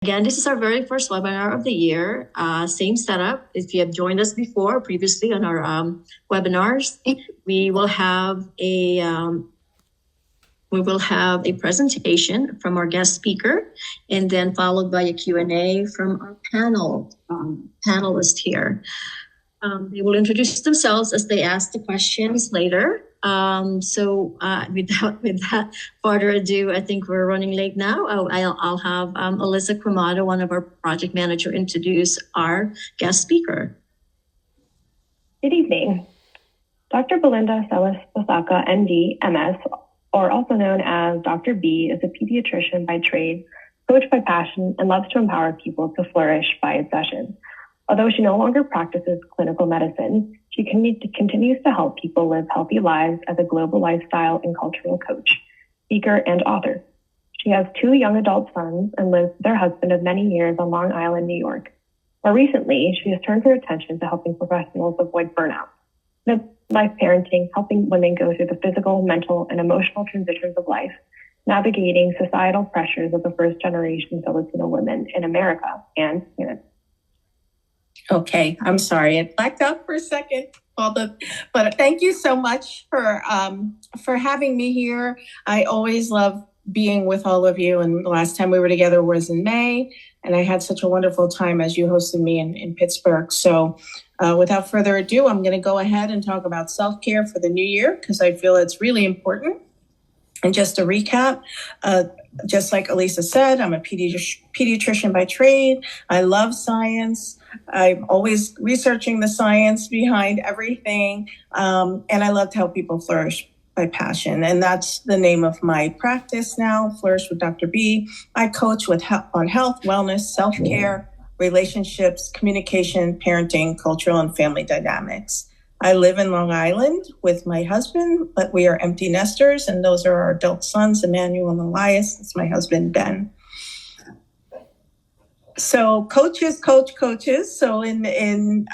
Again, this is our very first webinar of the year. Same setup. If you have joined us before, previously on our webinars, we will have a presentation from our guest speaker, and then followed by a Q&A from our panelist here. They will introduce themselves as they ask the questions later. Without further ado, I think we're running late now. I'll have Alyssa Cremado, one of our project manager, introduce our guest speaker. Good evening. Dr. Belinda Basaca, MD, MS, or also known as Dr. B, is a pediatrician by trade, coach by passion, and loves to empower people to flourish by obsession. Although she no longer practices clinical medicine, she continues to help people live healthy lives as a global lifestyle and cultural coach, speaker, and author. She has 2 young adult sons and lives with her husband of many years on Long Island, New York. More recently, she has turned her attention to helping professionals avoid burnout, life parenting, helping women go through the physical, mental, and emotional transitions of life, navigating societal pressures of the first-generation Filipino women in America and Canada. Okay, I'm sorry, it blacked out for a second. But thank you so much for having me here. I always love being with all of you, and the last time we were together was in May, and I had such a wonderful time as you hosted me in Pittsburgh. So without further ado, I'm going to go ahead and talk about self-care for the new year, because I feel it's really important. And just to recap, just like Elisa said, I'm a pediatrician by trade. I love science. I'm always researching the science behind everything. And I love to help people flourish by passion. And that's the name of my practice now, Flourish with Dr. B. I coach on health, wellness, self-care, relationships, communication, parenting, cultural, and family dynamics. I live in Long Island with my husband, but we are empty nesters, and those are our adult sons, Emmanuel and Elias. That's my husband, Ben. So coaches. So in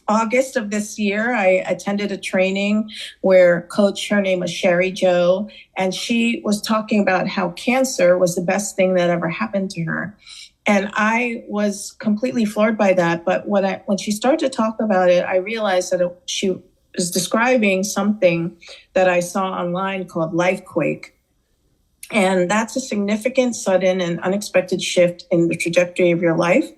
August of this year, I attended a training where her name was Sherry Joe, and she was talking about how cancer was the best thing that ever happened to her. And I was completely floored by that. But when she started to talk about it, I realized that she was describing something that I saw online called lifequake. And that's a significant, sudden, and unexpected shift in the trajectory of your life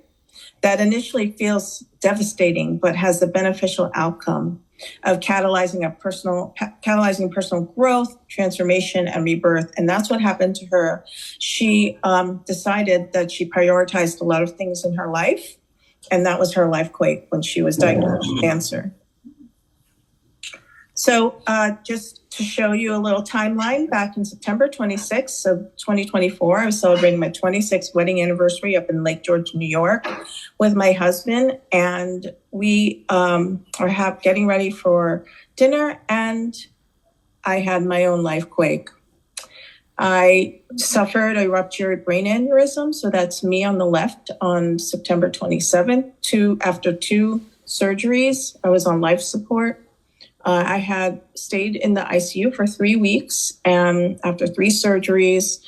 that initially feels devastating, but has the beneficial outcome of catalyzing personal growth, transformation, and rebirth. And that's what happened to her. She decided that she prioritized a lot of things in her life, and that was her lifequake when she was diagnosed with cancer. So just to show you a little timeline, back in September 26th of 2024, I was celebrating my 26th wedding anniversary up in Lake George, New York with my husband. And we are getting ready for dinner, and I had my own lifequake. I suffered a ruptured brain aneurysm. So that's me on the left on September 27th. After 2 surgeries, I was on life support. I had stayed in the ICU for 3 weeks, and after 3 surgeries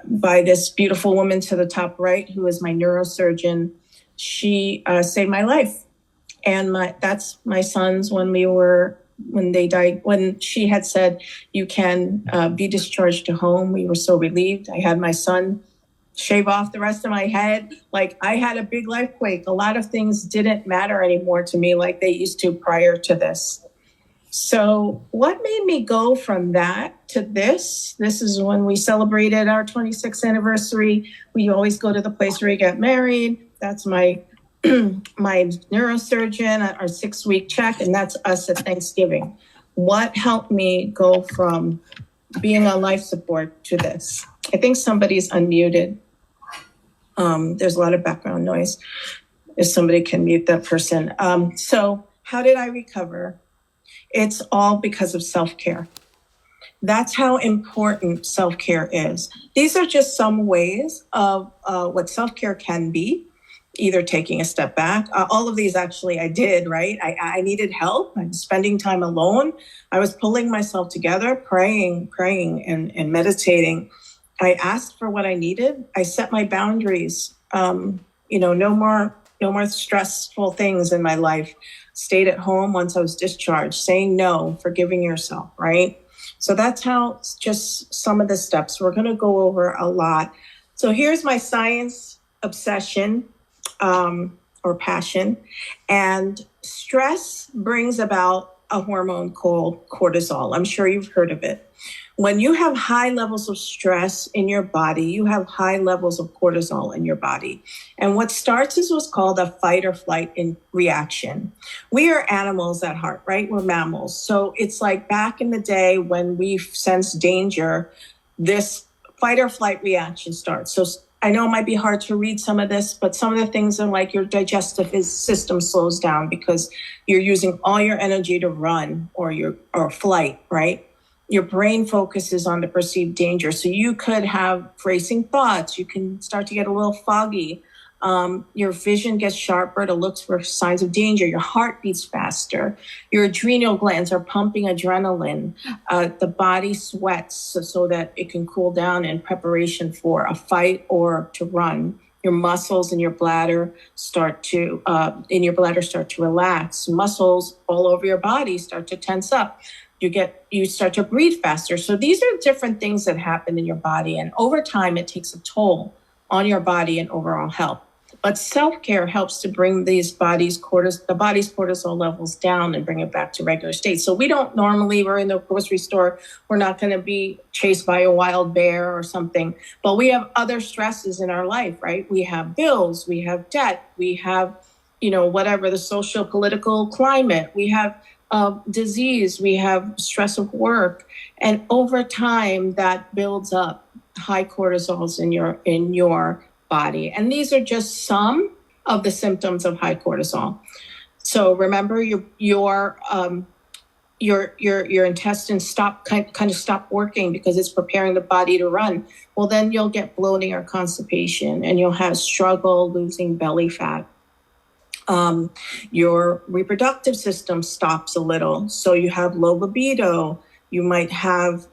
by this beautiful woman to the top right, who is my neurosurgeon, she saved my life. And that's my sons when they died, when she had said, you can be discharged to home. We were so relieved. I had my son shave off the rest of my head. Like, I had a big lifequake. A lot of things didn't matter anymore to me like they used to prior to this. So what made me go from that to this? This is when we celebrated our 26th anniversary. We always go to the place where we get married. That's my neurosurgeon at our 6-week check, and that's us at Thanksgiving. What helped me go from being on life support to this? I think somebody's unmuted. There's a lot of background noise. If somebody can mute that person. So how did I recover? It's all because of self-care. That's how important self-care is. These are just some ways of what self-care can be, either taking a step back. All of these actually I did, right? I needed help. I was spending time alone. I was pulling myself together, praying and meditating. I asked for what I needed. I set my boundaries. No more stressful things in my life. Stayed at home once I was discharged, saying no, forgiving yourself, right? So that's how, just some of the steps. We're going to go over a lot. So here's my science obsession or passion. And stress brings about a hormone called cortisol. I'm sure you've heard of it. When you have high levels of stress in your body, you have high levels of cortisol in your body. And what starts is what's called a fight or flight reaction. We are animals at heart, right? We're mammals. So it's like back in the day when we sense danger, this fight or flight reaction starts. So I know it might be hard to read some of this, but some of the things are like your digestive system slows down because you're using all your energy to run or flight, right? Your brain focuses on the perceived danger. So you could have racing thoughts. You can start to get a little foggy. Your vision gets sharper to look for signs of danger. Your heart beats faster. Your adrenal glands are pumping adrenaline. The body sweats so that it can cool down in preparation for a fight or to run. Your muscles in your bladder start to relax. Muscles all over your body start to tense up. You start to breathe faster. So these are different things that happen in your body. And over time, it takes a toll on your body and overall health. But self-care helps to bring the body's cortisol levels down and bring it back to regular state. So we don't normally, we're in the grocery store, we're not going to be chased by a wild bear or something. But we have other stresses in our life, right? We have bills, we have debt, we have, whatever, the social political climate, we have disease, we have stress of work, and over time that builds up high cortisols in your body. And these are just some of the symptoms of high cortisol. So remember, your intestines stop working because it's preparing the body to run. Well, then you'll get bloating or constipation, and you'll have struggle losing belly fat. Your reproductive system stops a little. So you have low libido. You might have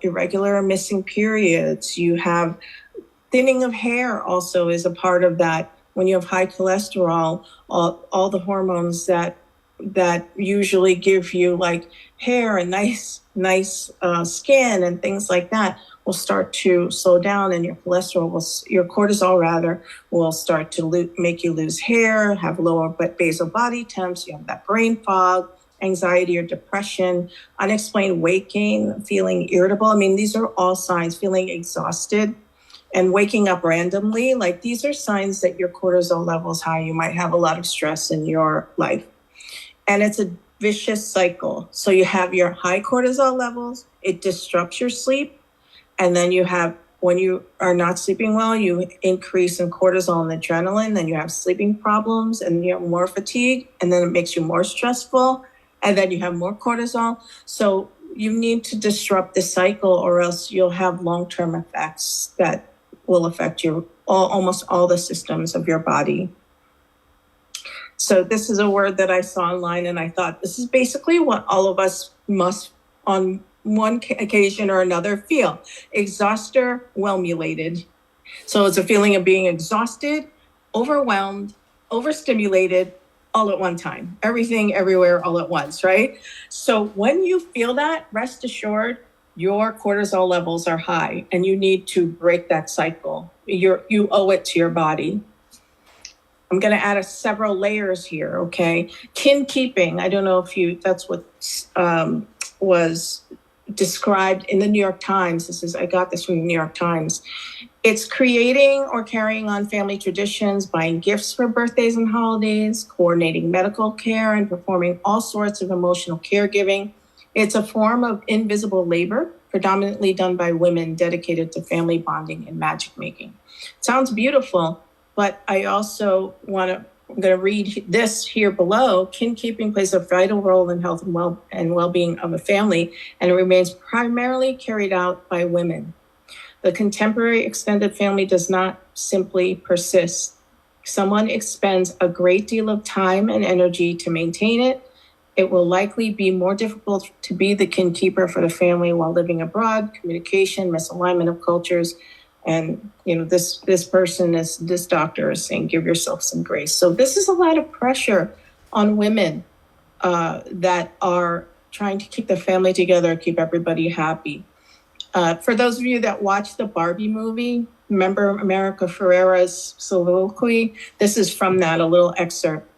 irregular or missing periods. You have thinning of hair also is a part of that. When you have high cholesterol, all the hormones that usually give you like hair and nice skin and things like that will start to slow down, and your cortisol will start to make you lose hair, have lower basal body temps. You have that brain fog, anxiety or depression, unexplained weight gain, feeling irritable. I mean, these are all signs. Feeling exhausted and waking up randomly. Like, these are signs that your cortisol level is high. You might have a lot of stress in your life. And it's a vicious cycle. So you have your high cortisol levels, it disrupts your sleep. And then you have, when you are not sleeping well, you increase in cortisol and adrenaline, then you have sleeping problems and you have more fatigue, and then it makes you more stressful, and then you have more cortisol. So you need to disrupt the cycle, or else you'll have long-term effects that will affect almost all the systems of your body. So this is a word that I saw online, and I thought this is basically what all of us must, on one occasion or another, feel. Exhauster, whelmulated. So it's a feeling of being exhausted, overwhelmed, overstimulated, all at one time. Everything, everywhere, all at once, right? So when you feel that, rest assured, your cortisol levels are high, and you need to break that cycle. You owe it to your body. I'm going to add several layers here, okay? Kin keeping. I don't know if that's what was described in the New York Times. I got this from the New York Times. It's creating or carrying on family traditions, buying gifts for birthdays and holidays, coordinating medical care, and performing all sorts of emotional caregiving. It's a form of invisible labor, predominantly done by women dedicated to family bonding and magic making. Sounds beautiful, but I also I'm going to read this here below. Kin keeping plays a vital role in health and well-being of a family, and it remains primarily carried out by women. The contemporary extended family does not simply persist. Someone expends a great deal of time and energy to maintain it, It will likely be more difficult to be the kin keeper for the family while living abroad. Communication, misalignment of cultures, and this doctor is saying, give yourself some grace. So this is a lot of pressure on women that are trying to keep the family together, keep everybody happy. For those of you that watched the Barbie movie, remember America Ferrera's soliloquy? This is from that, a little excerpt.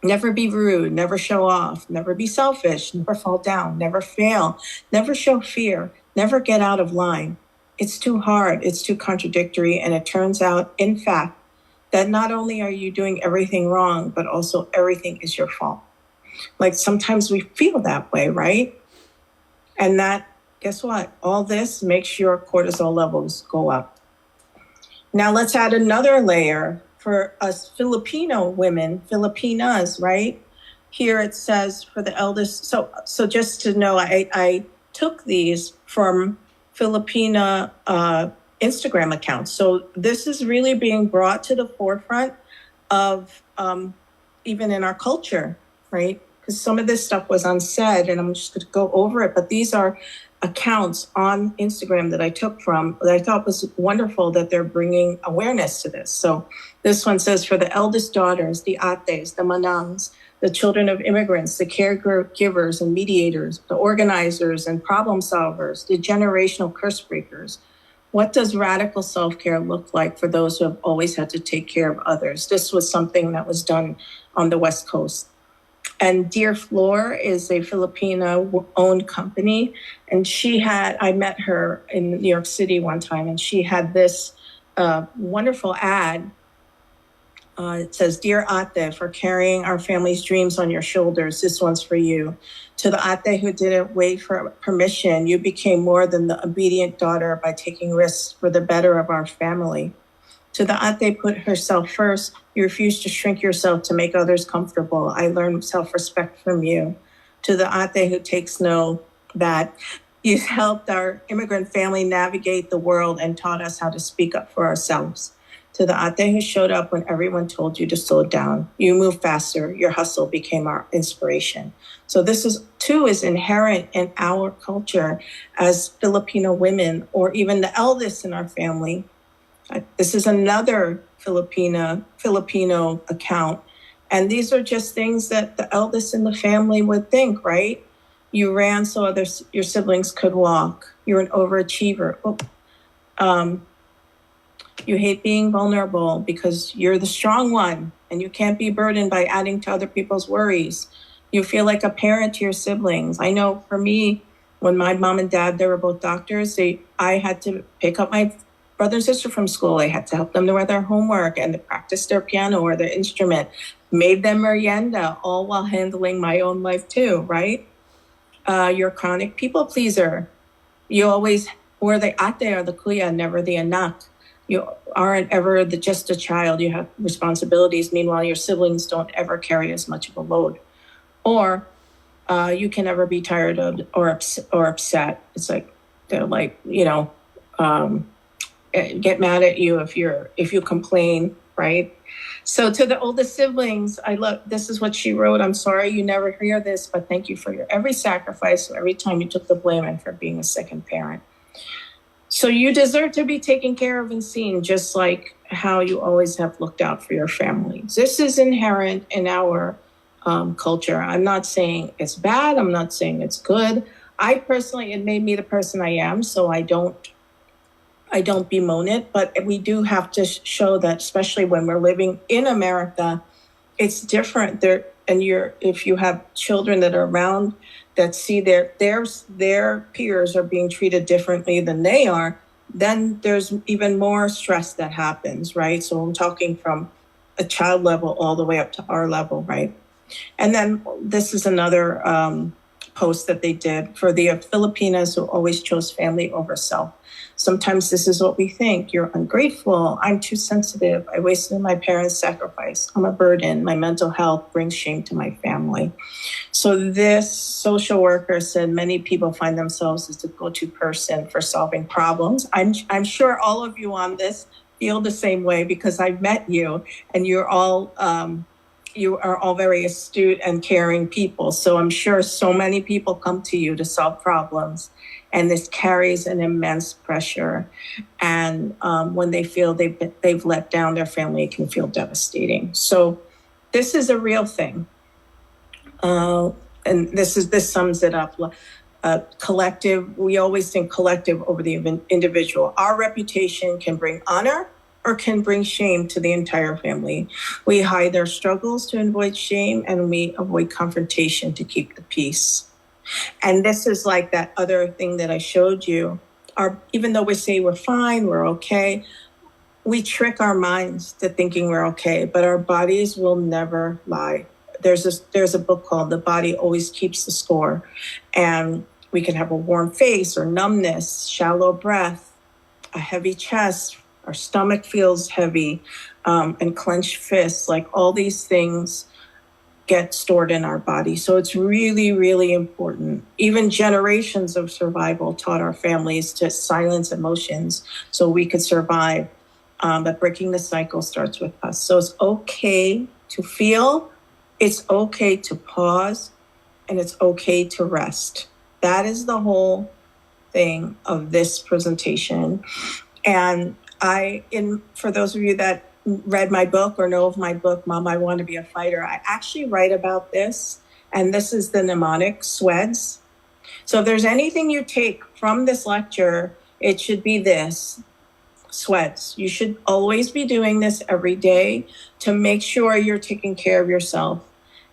Never be rude, never show off, never be selfish, never fall down, never fail, never show fear, never get out of line. It's too hard, it's too contradictory, and it turns out, in fact, that not only are you doing everything wrong, but also everything is your fault. Like sometimes we feel that way, right? And that, guess what? All this makes your cortisol levels go up. Now let's add another layer for us Filipino women, Filipinas, right? Here it says for the eldest. So just to know, I took these from Filipina Instagram accounts. So this is really being brought to the forefront of even in our culture, right? Because some of this stuff was unsaid, and I'm just going to go over it. But these are accounts on Instagram that I took from that I thought was wonderful that they're bringing awareness to this. So this one says, for the eldest daughters, the ates, the manangs, the children of immigrants, the caregivers and mediators, the organizers and problem solvers, the generational curse breakers. What does radical self-care look like for those who have always had to take care of others? This was something that was done on the West Coast. And Dear Floor is a Filipino-owned company. And I met her in New York City one time, and she had this wonderful ad. It says, Dear Ate, for carrying our family's dreams on your shoulders, this one's for you. To the Ate who didn't wait for permission, you became more than the obedient daughter by taking risks for the better of our family. To the Ate put herself first, you refused to shrink yourself to make others comfortable. I learned self-respect from you. To the Ate who takes note that you helped our immigrant family navigate the world and taught us how to speak up for ourselves. To the Ate who showed up when everyone told you to slow down. You moved faster. Your hustle became our inspiration. So this is inherent in our culture as Filipino women, or even the eldest in our family. This is another Filipino account. And these are just things that the eldest in the family would think, right? You ran so your siblings could walk. You're an overachiever. You hate being vulnerable because you're the strong one and you can't be burdened by adding to other people's worries. You feel like a parent to your siblings. I know for me, when my mom and dad, they were both doctors, I had to pick up my brother and sister from school. I had to help them with their homework and to practice their piano or their instrument, made them merienda, all while handling my own life too, right? You're a chronic people pleaser. You always were the ate or the kuya, never the anak. You aren't ever just a child. You have responsibilities. Meanwhile, your siblings don't ever carry as much of a load. Or you can never be tired of or upset. It's like they're like, get mad at you if you complain, right? So to the oldest siblings, this is what she wrote. I'm sorry you never hear this, but thank you for your every sacrifice, every time you took the blame, and for being a second parent. So you deserve to be taken care of and seen, just like how you always have looked out for your family. This is inherent in our culture. I'm not saying it's bad. I'm not saying it's good. It made me the person I am, so I don't bemoan it, but we do have to show that, especially when we're living in America, it's different there. And if you have children that are around that see their peers are being treated differently than they are, then there's even more stress that happens, right? So I'm talking from a child level all the way up to our level, right? And then this is another post that they did for the Filipinas who always chose family over self. Sometimes this is what we think. You're ungrateful. I'm too sensitive. I wasted my parents' sacrifice. I'm a burden. My mental health brings shame to my family. So this social worker said many people find themselves as the go-to person for solving problems. I'm sure all of you on this feel the same way because I've met you and you're all you are all very astute and caring people. So I'm sure so many people come to you to solve problems, and this carries an immense pressure. And when they feel they've let down their family, it can feel devastating. So this is a real thing. And this sums it up. Collective, we always think collective over the individual. Our reputation can bring honor or can bring shame to the entire family. We hide our struggles to avoid shame, and we avoid confrontation to keep the peace. And this is like that other thing that I showed you. Even though we say we're fine, we're okay, we trick our minds to thinking we're okay, but our bodies will never lie. There's a book called The Body Always Keeps the Score. And we can have a warm face or numbness, shallow breath, a heavy chest, our stomach feels heavy, and clenched fists. Like all these things get stored in our body. So it's really, really important. Even generations of survival taught our families to silence emotions so we could survive. But breaking the cycle starts with us. So it's okay to feel, it's okay to pause, and it's okay to rest. That is the whole thing of this presentation. And for those of you that read my book or know of my book, Mom, I Want to Be a Fighter, I actually write about this. And this is the mnemonic, SWEDS. So if there's anything you take from this lecture, it should be this. SWEDS. You should always be doing this every day to make sure you're taking care of yourself.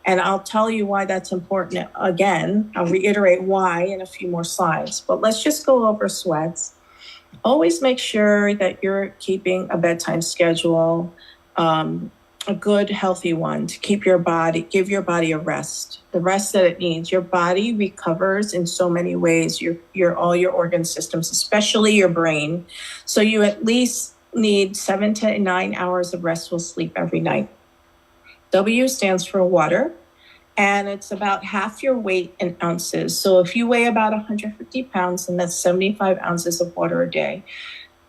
And I'll tell you why that's important again. I'll reiterate why in a few more slides, but let's just go over SWEDS. Always make sure that you're keeping a bedtime schedule, a good, healthy one to give your body a rest, the rest that it needs. Your body recovers in so many ways, all your organ systems, especially your brain. So you at least need 7 to 9 hours of restful sleep every night. W stands for water, and it's about half your weight in ounces. So if you weigh about 150 pounds, then that's 75 ounces of water a day.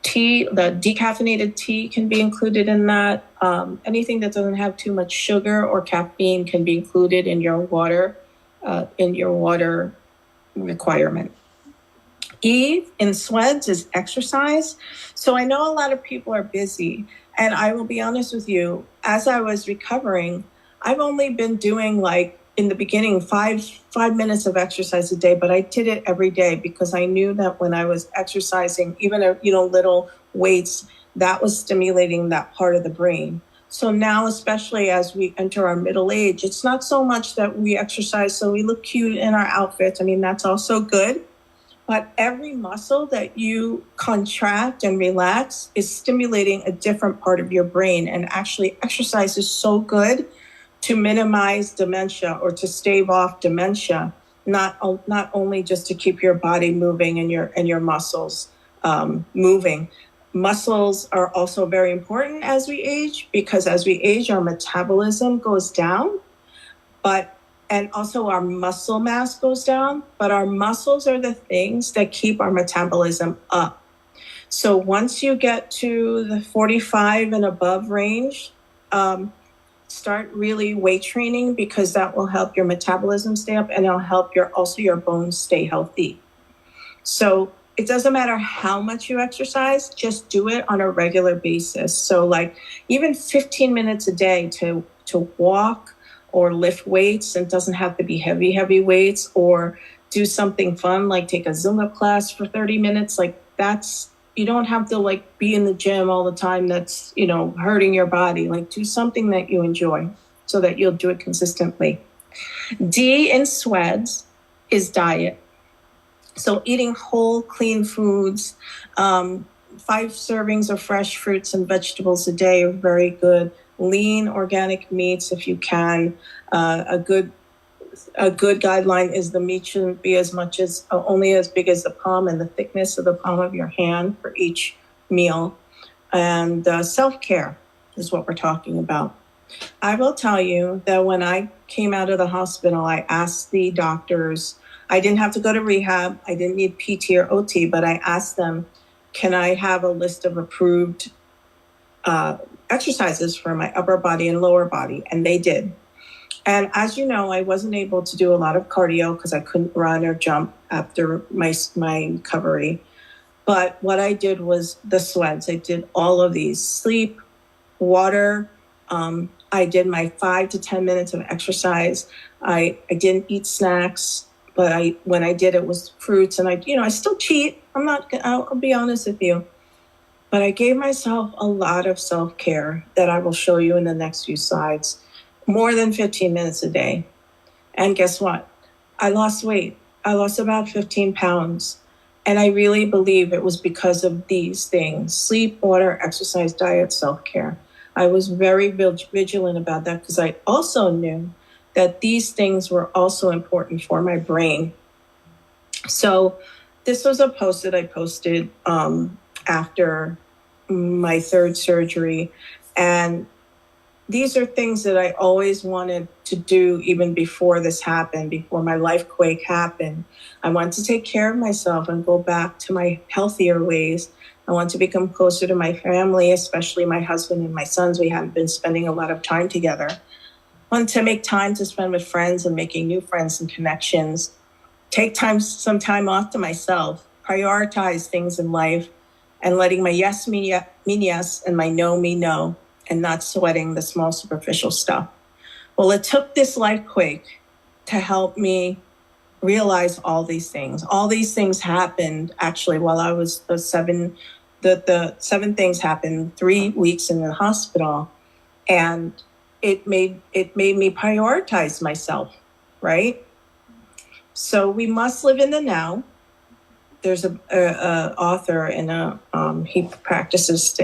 Tea, the decaffeinated tea can be included in that. Anything that doesn't have too much sugar or caffeine can be included in your water requirement. E in SWEDS is exercise. So I know a lot of people are busy, and I will be honest with you, as I was recovering, I've only been doing like in the beginning 5 minutes of exercise a day, but I did it every day because I knew that when I was exercising, even little weights, that was stimulating that part of the brain. So now, especially as we enter our middle age, it's not so much that we exercise so we look cute in our outfits. I mean, that's also good. But every muscle that you contract and relax is stimulating a different part of your brain. And actually, exercise is so good to minimize dementia or to stave off dementia, not only just to keep your body moving and your muscles moving. Muscles are also very important as we age, because as we age, our metabolism goes down, and also our muscle mass goes down, but our muscles are the things that keep our metabolism up. So once you get to the 45 and above range, start really weight training, because that will help your metabolism stay up, and it'll help your bones stay healthy. So it doesn't matter how much you exercise, just do it on a regular basis. So like even 15 minutes a day to walk or lift weights, and it doesn't have to be heavy weights, or do something fun like take a Zumba class for 30 minutes. Like you don't have to like be in the gym all the time. That's, hurting your body. Like do something that you enjoy so that you'll do it consistently. D in SWEDS is diet. So eating whole, clean foods, 5 servings of fresh fruits and vegetables a day are very good. Lean organic meats if you can. A good guideline is the meat shouldn't be only as big as the palm and the thickness of the palm of your hand for each meal. And self-care is what we're talking about. I will tell you that when I came out of the hospital, I asked the doctors, I didn't have to go to rehab, I didn't need PT or OT, but I asked them, can I have a list of approved exercises for my upper body and lower body, and they did. And as you know, I wasn't able to do a lot of cardio because I couldn't run or jump after my recovery. But what I did was the sweats. I did all of these: sleep, water. I did my 5 to 10 minutes of exercise. I didn't eat snacks, but when I did, it was fruits. And I still cheat. I'll be honest with you. But I gave myself a lot of self-care that I will show you in the next few slides. More than 15 minutes a day. And guess what? I lost weight. I lost about 15 pounds. And I really believe it was because of these things: sleep, water, exercise, diet, self-care. I was very vigilant about that because I also knew that these things were also important for my brain. So this was a post that I posted after my third surgery. And these are things that I always wanted to do even before this happened, before my life quake happened. I want to take care of myself and go back to my healthier ways. I want to become closer to my family, especially my husband and my sons. We haven't been spending a lot of time together. I want to make time to spend with friends and making new friends and connections. Take some time off to myself, prioritize things in life, and letting my yes mean yes and my no mean no, and not sweating the small superficial stuff. Well, it took this life quake to help me realize all these things. All these things happened actually while I was the seven things happened 3 weeks in the hospital. And it made me prioritize myself, right? So we must live in the now. There's a author and he practices.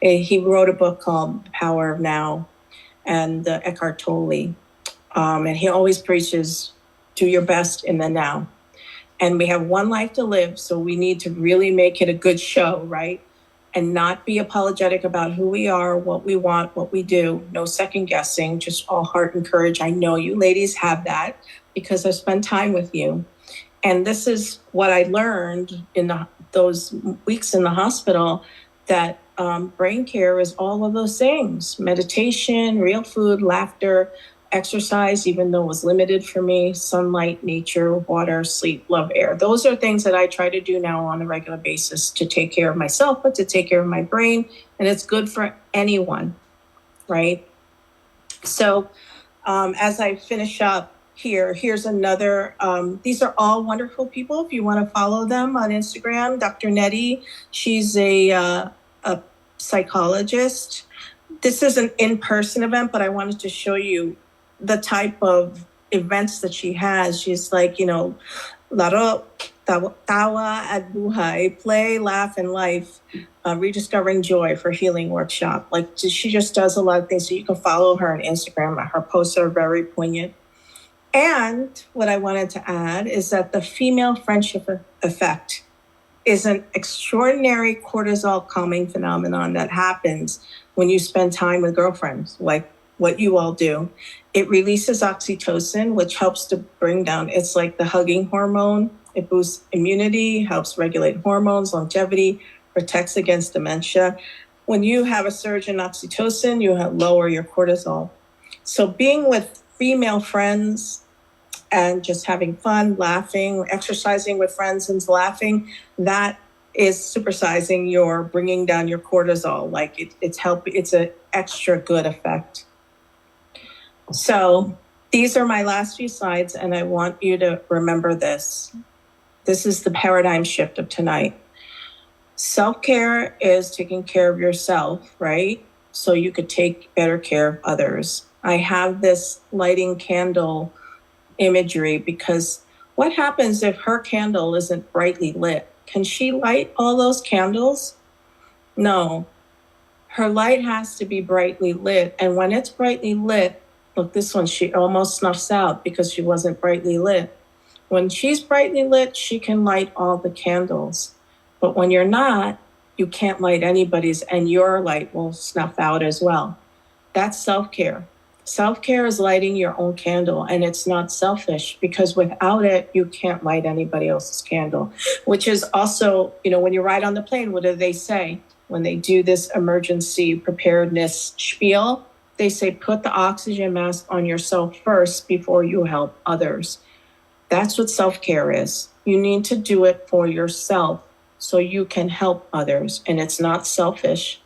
He wrote a book called The Power of Now, and Eckhart Tolle, and he always preaches, do your best in the now. And we have one life to live, so we need to really make it a good show, right? And not be apologetic about who we are, what we want, what we do. No second guessing, just all heart and courage. I know you ladies have that because I spent time with you. And this is what I learned in those weeks in the hospital, that brain care is all of those things: meditation, real food, laughter, exercise, even though it was limited for me, sunlight, nature, water, sleep, love, air. Those are things that I try to do now on a regular basis to take care of myself, but to take care of my brain. And it's good for anyone, right? So as I finish up, here's another, these are all wonderful people. If you want to follow them on Instagram, Dr. Nettie, she's a psychologist. This is an in-person event, but I wanted to show you the type of events that she has. She's like, laro, tawa at buhay, play, laugh, and life, rediscovering joy for healing workshop. Like, she just does a lot of things. So you can follow her on Instagram. Her posts are very poignant. And what I wanted to add is that the female friendship effect is an extraordinary cortisol calming phenomenon that happens when you spend time with girlfriends, like what you all do. It releases oxytocin, which helps to bring down, it's like the hugging hormone. It boosts immunity, helps regulate hormones, longevity, protects against dementia. When you have a surge in oxytocin, you lower your cortisol. So being with female friends and just having fun, laughing, exercising with friends and laughing, that is supersizing your, bringing down your cortisol. Like it's an extra good effect. So these are my last few slides, and I want you to remember this. This is the paradigm shift of tonight. Self-care is taking care of yourself, right? So you could take better care of others. I have this lighting candle imagery because what happens if her candle isn't brightly lit? Can she light all those candles? No. Her light has to be brightly lit. And when it's brightly lit, look, this one, she almost snuffs out because she wasn't brightly lit. When she's brightly lit, she can light all the candles. But when you're not, you can't light anybody's, and your light will snuff out as well. That's self-care. Self-care is lighting your own candle, and it's not selfish because without it, you can't light anybody else's candle, which is also, when you ride on the plane, what do they say? when they do this emergency preparedness spiel, they say, put the oxygen mask on yourself first before you help others. That's what self-care is. You need to do it for yourself so you can help others, and it's not selfish.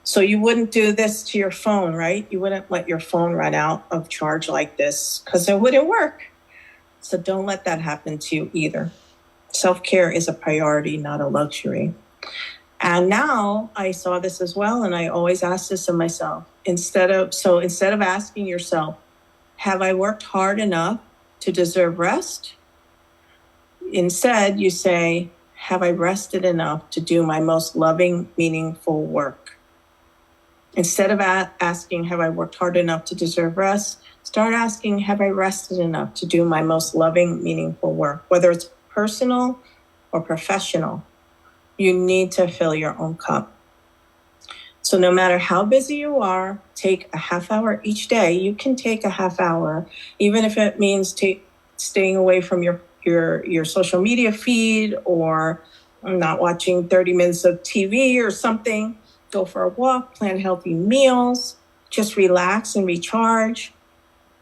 So you wouldn't do this to your phone, right? You wouldn't let your phone run out of charge like this because it wouldn't work. So don't let that happen to you either. Self-care is a priority, not a luxury. And now I saw this as well, and I always ask this of myself. Instead of asking yourself, have I worked hard enough to deserve rest? Instead, you say, have I rested enough to do my most loving, meaningful work? Instead of asking, have I worked hard enough to deserve rest? Start asking, have I rested enough to do my most loving, meaningful work? Whether it's personal or professional, you need to fill your own cup. So no matter how busy you are, take a half hour each day. You can take a half hour, even if it means staying away from your social media feed or not watching 30 minutes of TV or something. Go for a walk, plan healthy meals, just relax and recharge.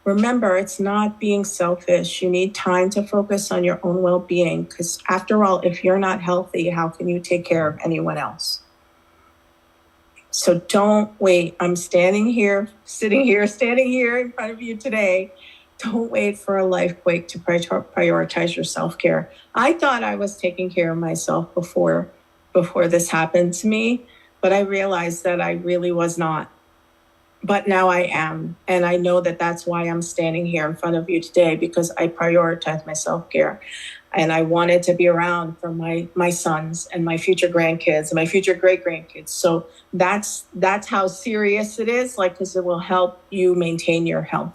Remember, it's not being selfish. You need time to focus on your own well-being because after all, if you're not healthy, how can you take care of anyone else? So don't wait. I'm sitting here in front of you today. Don't wait for a life quake to prioritize your self-care. I thought I was taking care of myself before this happened to me, but I realized that I really was not. But now I am, and I know that that's why I'm standing here in front of you today, because I prioritize my self-care. And I wanted to be around for my sons and my future grandkids and my future great-grandkids. So that's how serious it is, because it will help you maintain your health.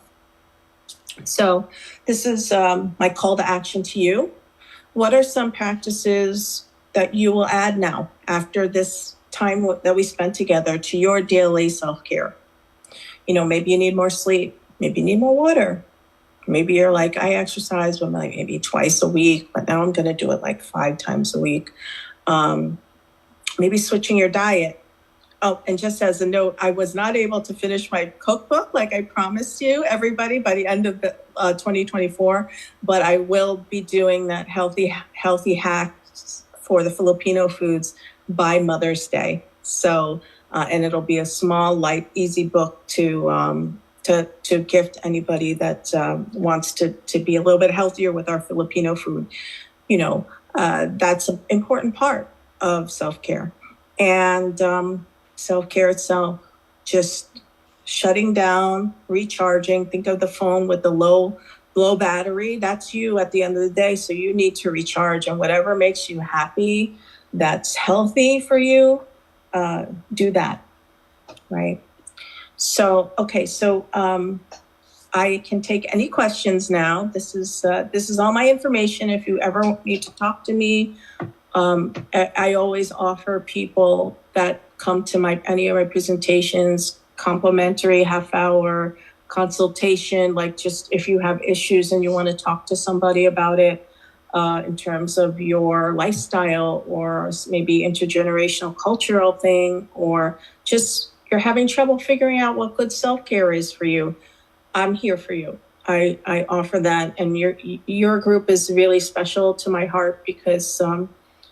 So this is my call to action to you. What are some practices that you will add now after this time that we spent together to your daily self-care? Maybe you need more sleep. Maybe you need more water. Maybe you're like, I exercise maybe twice a week, but now I'm going to do it 5 times a week. Maybe switching your diet. Oh, and just as a note, I was not able to finish my cookbook like I promised you, everybody, by the end of 2024. But I will be doing that healthy hacks for the Filipino foods by Mother's Day. So, and it'll be a small, light, easy book to gift anybody that wants to be a little bit healthier with our Filipino food. That's an important part of self-care. And self-care itself, just shutting down, recharging. Think of the phone with the low battery. That's you at the end of the day. So you need to recharge, and whatever makes you happy, that's healthy for you, do that, right? So, okay, so I can take any questions now. This is all my information. If you ever need to talk to me, I always offer people that come to any of my presentations complimentary half-hour consultation. Just if you have issues and you want to talk to somebody about it, in terms of your lifestyle or maybe intergenerational cultural thing, or just you're having trouble figuring out what good self-care is for you, I'm here for you. I offer that. And your group is really special to my heart because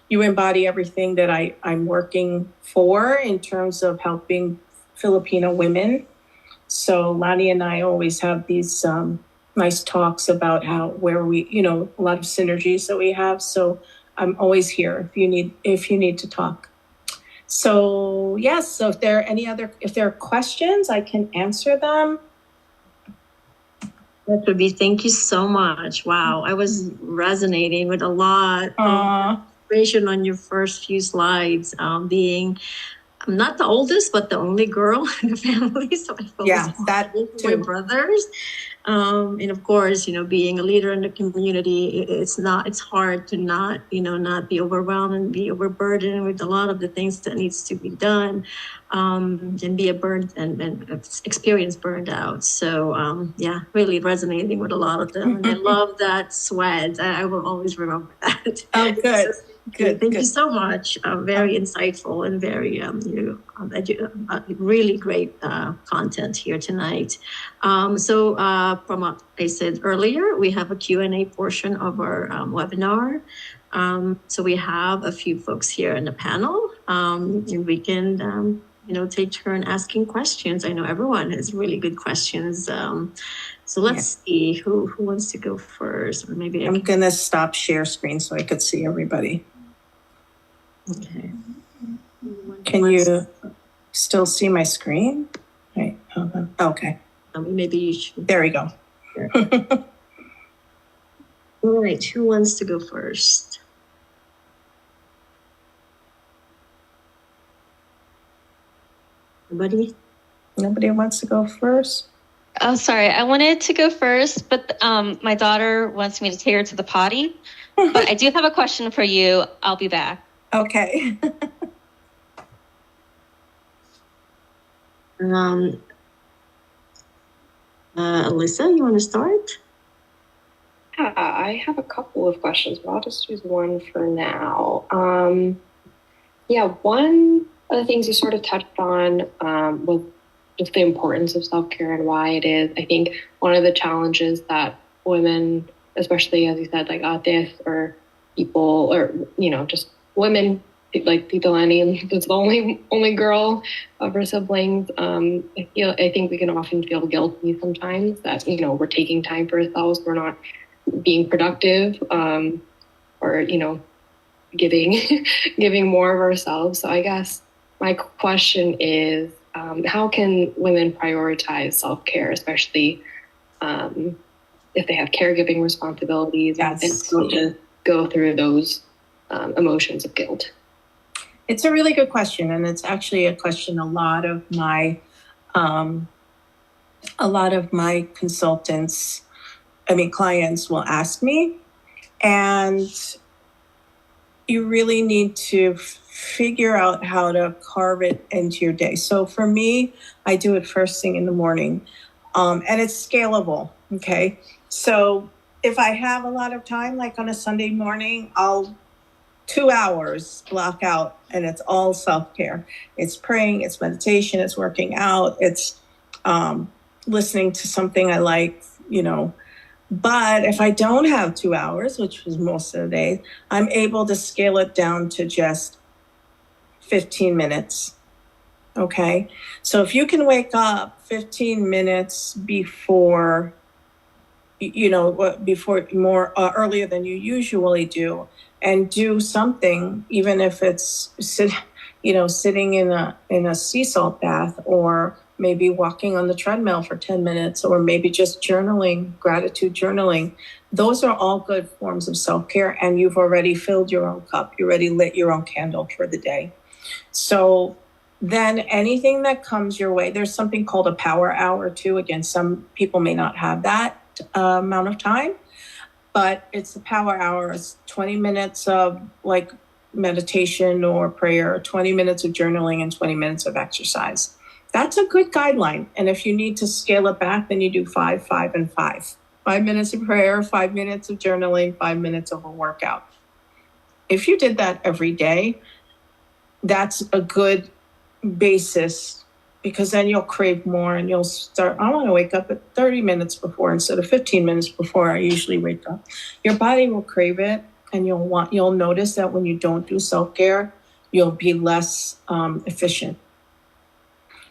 you embody everything that I'm working for in terms of helping Filipino women. So Lani and I always have these nice talks about where we, a lot of synergies that we have. So I'm always here if you need to talk. So yes, so if there are questions, I can answer them. That would be, thank you so much. Wow, I was resonating with a lot of information on your first few slides. I'm not the oldest, but the only girl in the family, so I focus on my brothers. And of course, being a leader in the community, it's hard to not be overwhelmed and be overburdened with a lot of the things that needs to be done. and be and experience burned out. So really resonating with a lot of them. And I love that sweat. I will always remember that. Oh, good. Good. Thank you so much. Very insightful and very really great content here tonight. So from what I said earlier, we have a Q&A portion of our webinar. So we have a few folks here in the panel, and we can take turn asking questions. I know everyone has really good questions. So let's see who wants to go first. Or maybe I'm gonna stop share screen so I could see everybody. Okay. Can you still see my screen? Right. Okay. Maybe you should. There we go. All right. Who wants to go first? Nobody wants to go first? Oh, sorry. I wanted to go first, but my daughter wants me to take her to the potty. But I do have a question for you. I'll be back. Okay. Alyssa, you want to start? Yeah, I have a couple of questions, but I'll just use one for now. One of the things you sort of touched on was just the importance of self-care and why it is. I think one of the challenges that women, especially as you said, like aunties or people, or just women, like Titolani, was the only girl of her siblings. I think we can often feel guilty sometimes that we're taking time for ourselves, we're not being productive, or giving more of ourselves. So I guess my question is, how can women prioritize self-care, especially if they have caregiving responsibilities and to go through those emotions of guilt? It's a really good question, and it's actually a question a lot of my clients will ask me, and you really need to figure out how to carve it into your day. So for me, I do it first thing in the morning, and it's scalable. Okay, so if I have a lot of time, like on a Sunday morning, I'll 2 hours block out, and it's all self-care. It's praying, it's meditation, it's working out, it's listening to something I like, But if I don't have 2 hours, which was most of the day, I'm able to scale it down to just 15 minutes. Okay. So if you can wake up 15 minutes before more earlier than you usually do, and do something, even if it's sitting in a sea salt bath, or maybe walking on the treadmill for 10 minutes, or maybe just journaling, gratitude journaling. Those are all good forms of self-care, and you've already filled your own cup. You already lit your own candle for the day. So then anything that comes your way, there's something called a power hour too. Again, some people may not have that amount of time, but it's the power hour. It's 20 minutes of like meditation or prayer, 20 minutes of journaling, and 20 minutes of exercise. That's a good guideline. And if you need to scale it back, then you do 5, 5, and 5. 5 minutes of prayer, 5 minutes of journaling, 5 minutes of a workout. If you did that every day, that's a good basis, because then you'll crave more, and you'll start, I want to wake up at 30 minutes before instead of 15 minutes before I usually wake up. Your body will crave it, and you'll notice that when you don't do self-care, you'll be less efficient.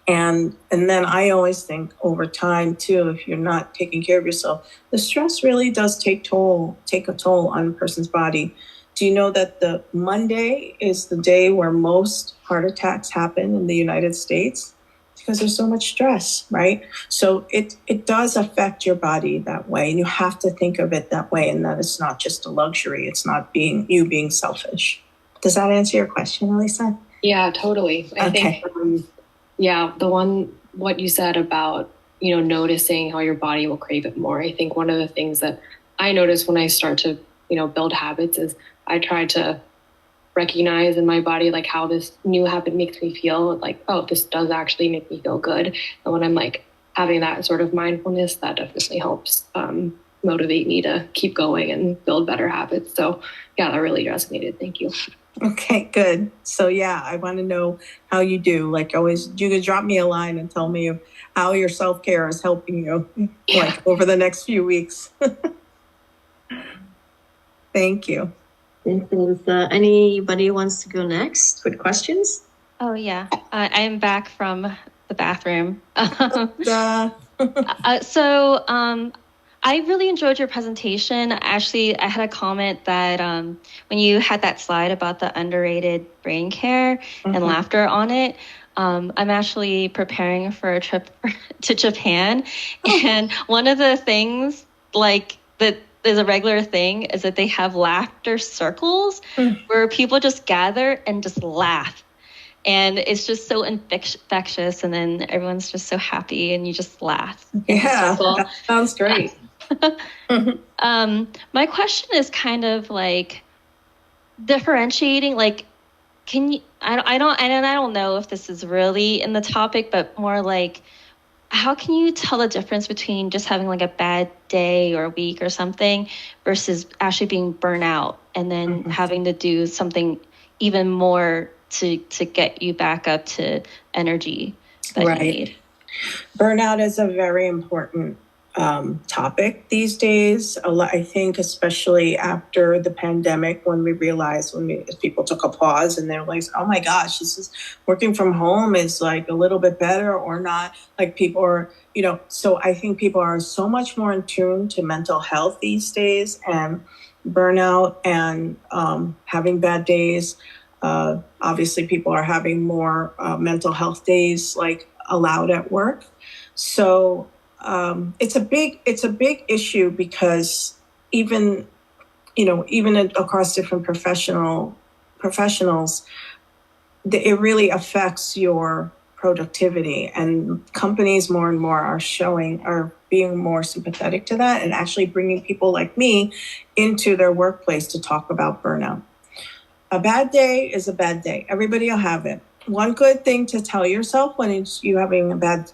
And then I always think over time too, if you're not taking care of yourself, the stress really does take a toll on a person's body. Do you know that the Monday is the day where most heart attacks happen in the United States? Because there's so much stress, right? So it does affect your body that way, and you have to think of it that way, and that it's not just a luxury. It's not being selfish. Does that answer your question, Elisa? Yeah, totally. I think what you said about, noticing how your body will crave it more. I think one of the things that I notice when I start to, build habits is I try to recognize in my body like how this new habit makes me feel, like, oh, this does actually make me feel good. And when I'm like having that sort of mindfulness, that definitely helps motivate me to keep going and build better habits. So yeah, that really resonated. Thank you. Okay, good. So yeah, I want to know how you do. Like always, you could drop me a line and tell me how your self-care is helping you like over the next few weeks. Thank you. If anybody wants to go next with questions? Oh yeah, I'm back from the bathroom. I really enjoyed your presentation. Actually, I had a comment that when you had that slide about the underrated brain care and laughter on it, I'm actually preparing for a trip to Japan. And one of the things like that is a regular thing is that they have laughter circles where people just gather and just laugh. And it's just so infectious, and then everyone's just so happy, and you just laugh. Yeah, that sounds great. My question is kind of like differentiating. Like, can you? I don't know if this is really in the topic, but more like, how can you tell the difference between just having like a bad day or a week or something versus actually being burnt out and then having to do something even more to get you back up to energy that you need? Burnout is a very important topic these days. I think especially after the pandemic, when we realized, people took a pause and they're like, oh my gosh, this is working from home is like a little bit better or not. Like people are, so I think people are so much more in tune to mental health these days, and burnout and having bad days. Obviously people are having more mental health days like allowed at work. So it's a big issue because even across different professionals, it really affects your productivity, and companies more and more are being more sympathetic to that and actually bringing people like me into their workplace to talk about burnout. A bad day is a bad day. Everybody will have it. One good thing to tell yourself when you're having a bad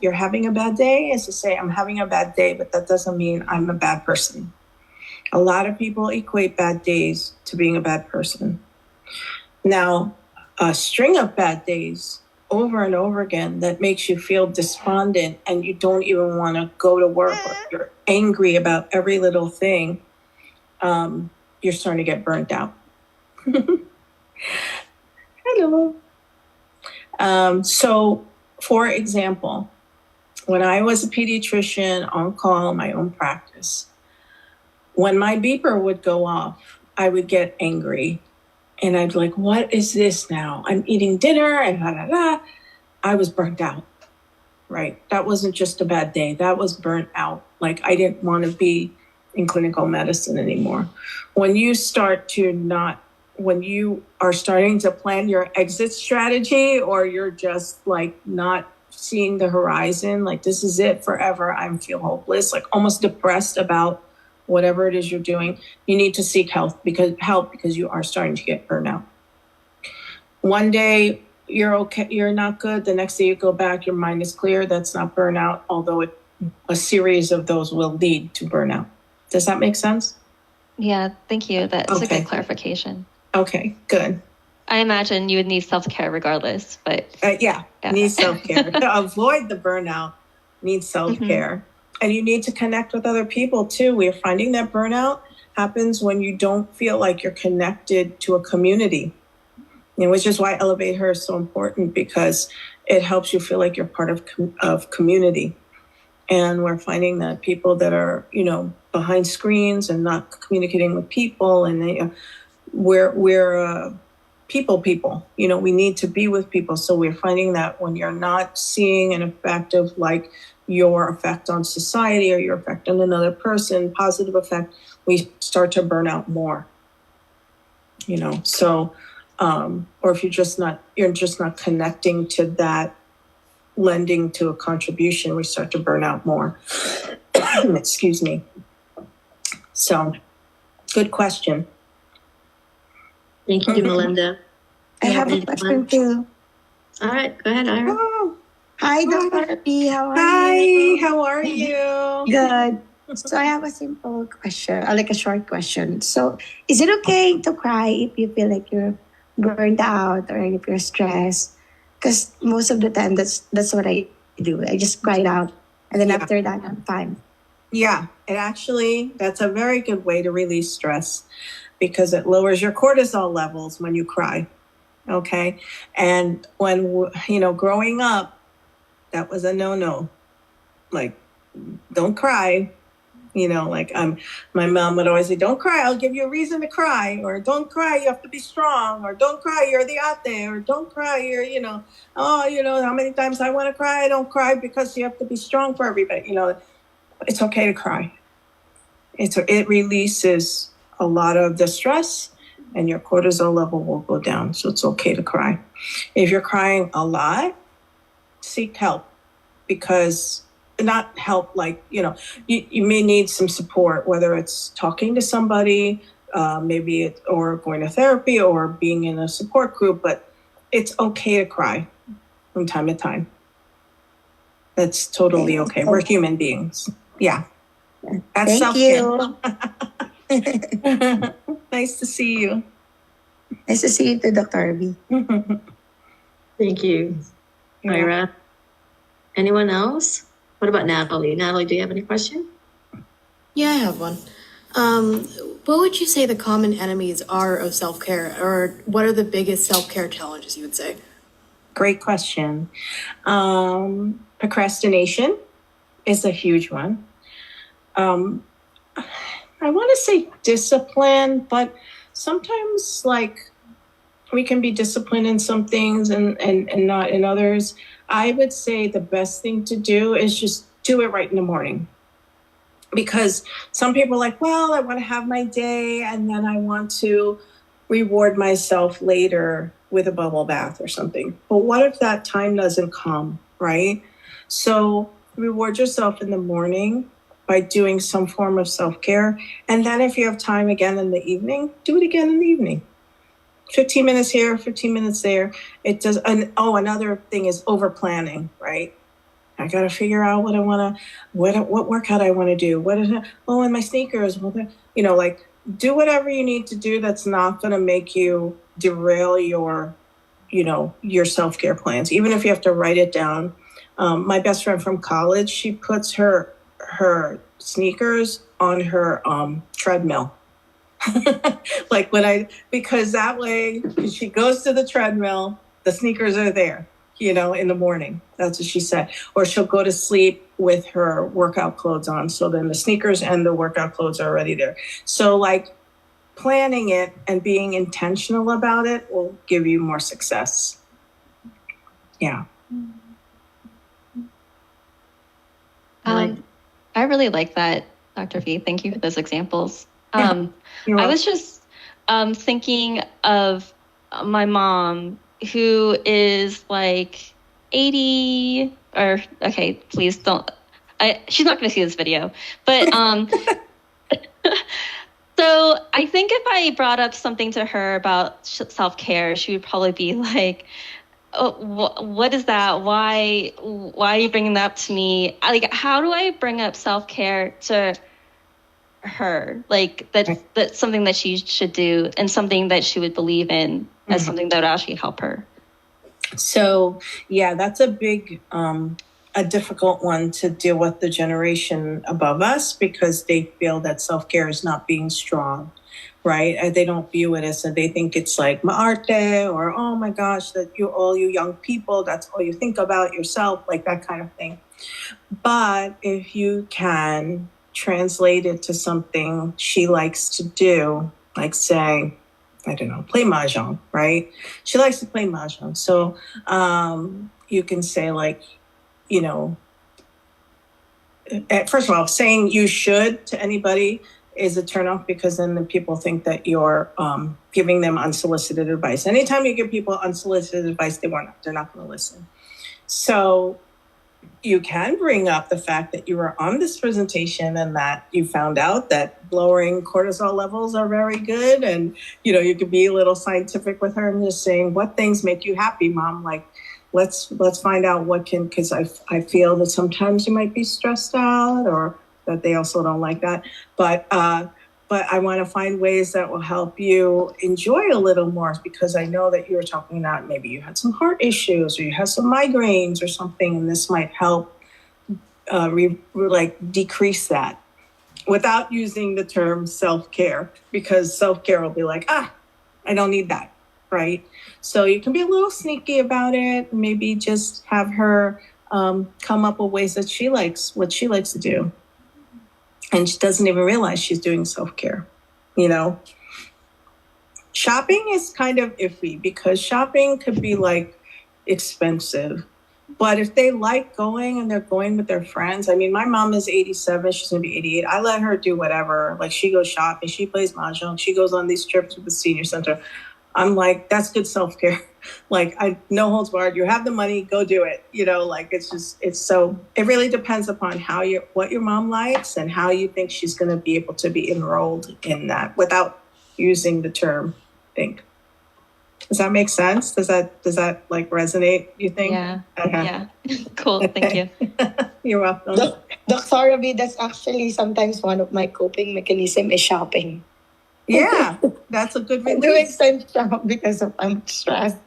day is to say, I'm having a bad day, but that doesn't mean I'm a bad person. A lot of people equate bad days to being a bad person. Now, a string of bad days over and over again that makes you feel despondent and you don't even want to go to work, or you're angry about every little thing, you're starting to get burnt out. Hello. So, for example, when I was a pediatrician on call in my own practice, when my beeper would go off, I would get angry. And I'd be like, what is this now? I'm eating dinner and blah, blah, blah. I was burnt out, right? That wasn't just a bad day. That was burnt out. Like I didn't want to be in clinical medicine anymore. When you are starting to plan your exit strategy, or you're just like not seeing the horizon, like this is it forever, I feel hopeless, like almost depressed about whatever it is you're doing, you need to seek help because you are starting to get burnout. One day you're okay, you're not good. The next day you go back, your mind is clear. That's not burnout, although a series of those will lead to burnout. Does that make sense? Yeah, thank you. That's a good clarification. Okay, good. I imagine you would need self-care regardless, but need self-care. To avoid the burnout, need self-care. And you need to connect with other people too. We're finding that burnout happens when you don't feel like you're connected to a community, which is why Elevate Her is so important, because it helps you feel like you're part of community. And we're finding that people that are, behind screens and not communicating with people, and we're people, we need to be with people. So we're finding that when you're not seeing an effect of like your effect on society or your effect on another person, positive effect, we start to burn out more, so, or if you're just not connecting to that, lending to a contribution, we start to burn out more. Excuse me. So good question. Thank you, Belinda. I have a question too. All right, go ahead, Ira. Oh, Hi, Dr. B. How are hi, you? how are you? Good. So I have a simple question, like a short question. So is it okay to cry if you feel like you're burned out or if you're stressed? Because most of the time that's what I do. I just cry it out, and then Yeah. after that I'm fine. Yeah, that's a very good way to release stress because it lowers your cortisol levels when you cry. Okay. And when, growing up, that was a no-no. Like, don't cry. My mom would always say, don't cry, I'll give you a reason to cry, or don't cry, you have to be strong, or don't cry, you're the ate, or don't cry, how many times I want to cry, I don't cry because you have to be strong for everybody. It's okay to cry. It releases a lot of the stress and your cortisol level will go down. So it's okay to cry. If you're crying a lot, seek help because not help like, you may need some support, whether it's talking to somebody, or going to therapy or being in a support group, but it's okay to cry from time to time. That's totally okay. We're human beings. Yeah. That's Thank you. Nice to see you. Nice to see you too, Dr. B. Thank you, Ira. Anyone else? What about Natalie? Natalie, do you have any question? Yeah, I have one. What would you say the common enemies are of self-care, or what are the biggest self-care challenges you would say? Great question. Procrastination is a huge one. I want to say discipline, but sometimes we can be disciplined in some things and not in others. I would say the best thing to do is just do it right in the morning. Because some people are like, well, I want to have my day and then I want to reward myself later with a bubble bath or something. But what if that time doesn't come, right? So reward yourself in the morning by doing some form of self-care. And then if you have time again in the evening, do it again in the evening. 15 minutes here, 15 minutes there. It does. And another thing is over planning, right? I got to figure out what I want to, what workout I want to do. And my sneakers, do whatever you need to do. That's not going to make you derail your self-care plans, even if you have to write it down. My best friend from college, she puts her sneakers on her treadmill. Because that way when she goes to the treadmill, the sneakers are there, in the morning. That's what she said. Or she'll go to sleep with her workout clothes on. So then the sneakers and the workout clothes are already there. So planning it and being intentional about it will give you more success. Yeah. I really like that, Dr. V. Thank you for those examples. I was just thinking of my mom, who is 80, or okay, please don't. She's not going to see this video, but so I think if I brought up something to her about self-care, she would probably be like, oh, what is that? Why are you bringing that up to me? How do I bring up self-care to her? That's something that she should do and something that she would believe in as something that would actually help her. So, yeah, that's a big, a difficult one to deal with the generation above us because they feel that self-care is not being strong. Right? They don't view it as they think it's like maarte or, oh my gosh, that all you young people, that's all you think about yourself, like that kind of thing. But if you can translate it to something she likes to do, like say, I don't know, play mahjong, right? She likes to play mahjong. So you can say first of all, saying you should to anybody is a turnoff because then the people think that you're giving them unsolicited advice. Anytime you give people unsolicited advice, they're not going to listen. So you can bring up the fact that you were on this presentation and that you found out that lowering cortisol levels are very good. And, you could be a little scientific with her and just saying, what things make you happy, Mom? Like, let's find out because I feel that sometimes you might be stressed out, or that they also don't like that. But I want to find ways that will help you enjoy a little more, because I know that you were talking about maybe you had some heart issues or you had some migraines or something, and this might help decrease that without using the term self-care, because self-care will be like, I don't need that, right? So you can be a little sneaky about it. Maybe just have her come up with ways that what she likes to do. And she doesn't even realize she's doing self-care, Shopping is kind of iffy, because shopping could be like expensive. But if they like going and they're going with their friends, I mean, my mom is 87, she's gonna be 88. I let her do whatever. Like, she goes shopping, she plays mahjong, she goes on these trips with the senior center. I'm like, that's good self-care. Like, no holds barred. You have the money, go do it. It really depends upon what your mom likes and how you think she's going to be able to be enrolled in that without using the term think. Does that make sense? Does that like resonate, you think? Yeah. Okay. Yeah. Cool. Thank you. You're welcome. Dr. Rabi, that's actually sometimes one of my coping mechanism is shopping. Yeah, that's a good I'm doing some shop because I'm stressed.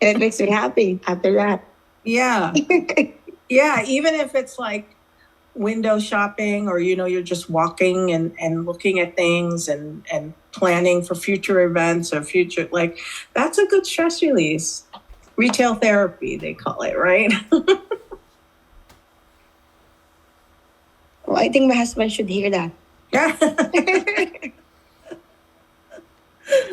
And it makes me happy after that. Yeah. Yeah, even if it's like window shopping, or, you're just walking and looking at things and planning for future events or that's a good stress release. Retail therapy, they call it, right? Well, I think my husband should hear that. Yeah.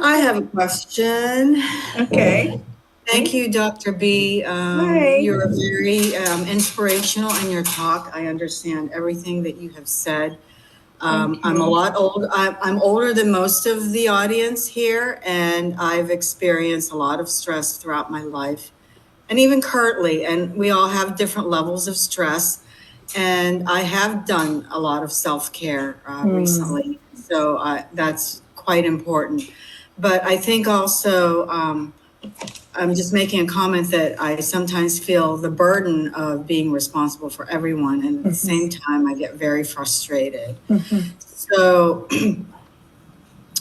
I have a question. Okay. Thank you, Dr. B. Hi. You're very inspirational in your talk. I understand everything that you have said. I'm a lot old. I'm older than most of the audience here, and I've experienced a lot of stress throughout my life, and even currently. And we all have different levels of stress. And I have done a lot of self-care recently, so that's quite important. But I think also, I'm just making a comment that I sometimes feel the burden of being responsible for everyone, and at the same time, I get very frustrated. So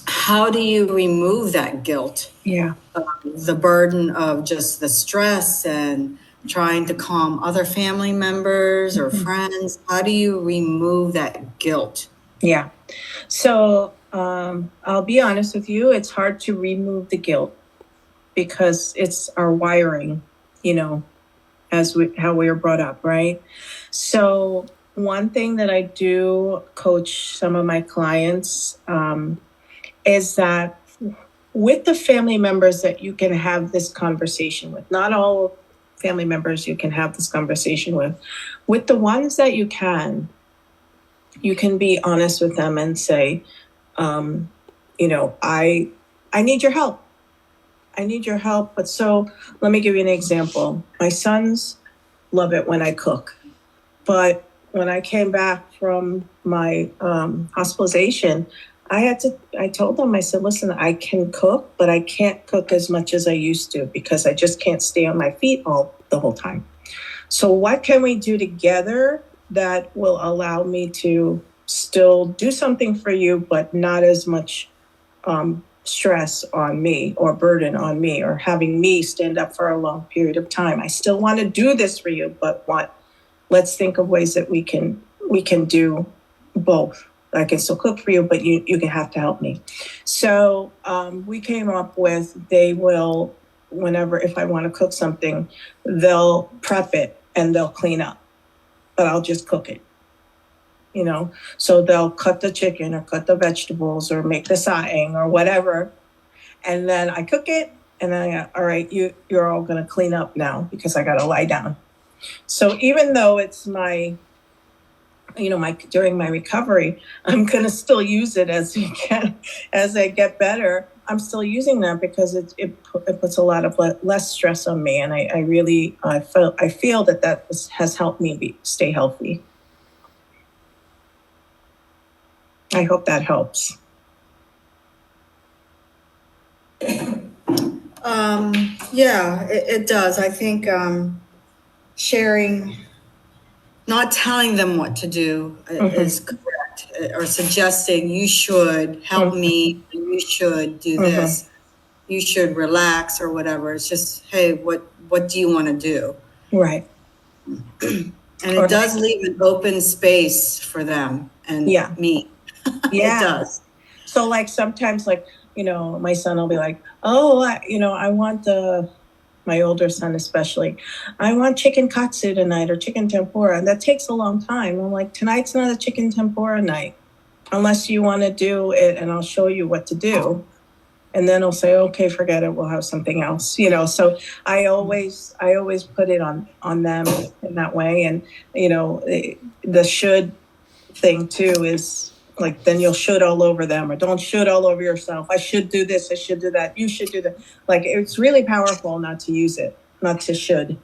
how do you remove that guilt? Yeah. The burden of just the stress and trying to calm other family members or friends? How do you remove that guilt? Yeah. So I'll be honest with you, it's hard to remove the guilt because it's our wiring, how we were brought up, right? So one thing that I do coach some of my clients is that with the family members that you can have this conversation with, not all family members you can have this conversation with the ones that you can be honest with them and say, I need your help. I need your help. But so let me give you an example. My sons love it when I cook. But when I came back from my hospitalization, I told them, I said, listen, I can cook, but I can't cook as much as I used to because I just can't stay on my feet the whole time. So what can we do together that will allow me to still do something for you, but not as much stress on me or burden on me or having me stand up for a long period of time? I still want to do this for you, but let's think of ways that we can do both. I can still cook for you, but you can have to help me. So we came up with, they will, if I want to cook something, they'll prep it and they'll clean up, but I'll just cook it. So they'll cut the chicken or cut the vegetables or make the saeng or whatever. And then I cook it and then all right, you're all going to clean up now because I got to lie down. So even though it's during my recovery, I'm going to still use it as I get better. I'm still using them because it puts a lot of less stress on me, and I really feel that has helped me stay healthy. I hope that helps. Yeah, it does. I think sharing, not telling them what to do is correct, or suggesting you should help me, you should do this, you should relax or whatever. It's just, hey, what do you want to do? Right. And it does leave an open space for them and me. Yeah. It does. So like sometimes, like, my son will be like, oh, I want my older son especially, I want chicken katsu tonight or chicken tempura. And that takes a long time. I'm like, tonight's not a chicken tempura night unless you want to do it, and I'll show you what to do. And then he'll say, okay, forget it, we'll have something else. So I always put it on them in that way. And, the should thing too is like, then you'll should all over them, or don't should all over yourself. I should do this, I should do that, you should do that. Like, it's really powerful not to use it, not to should.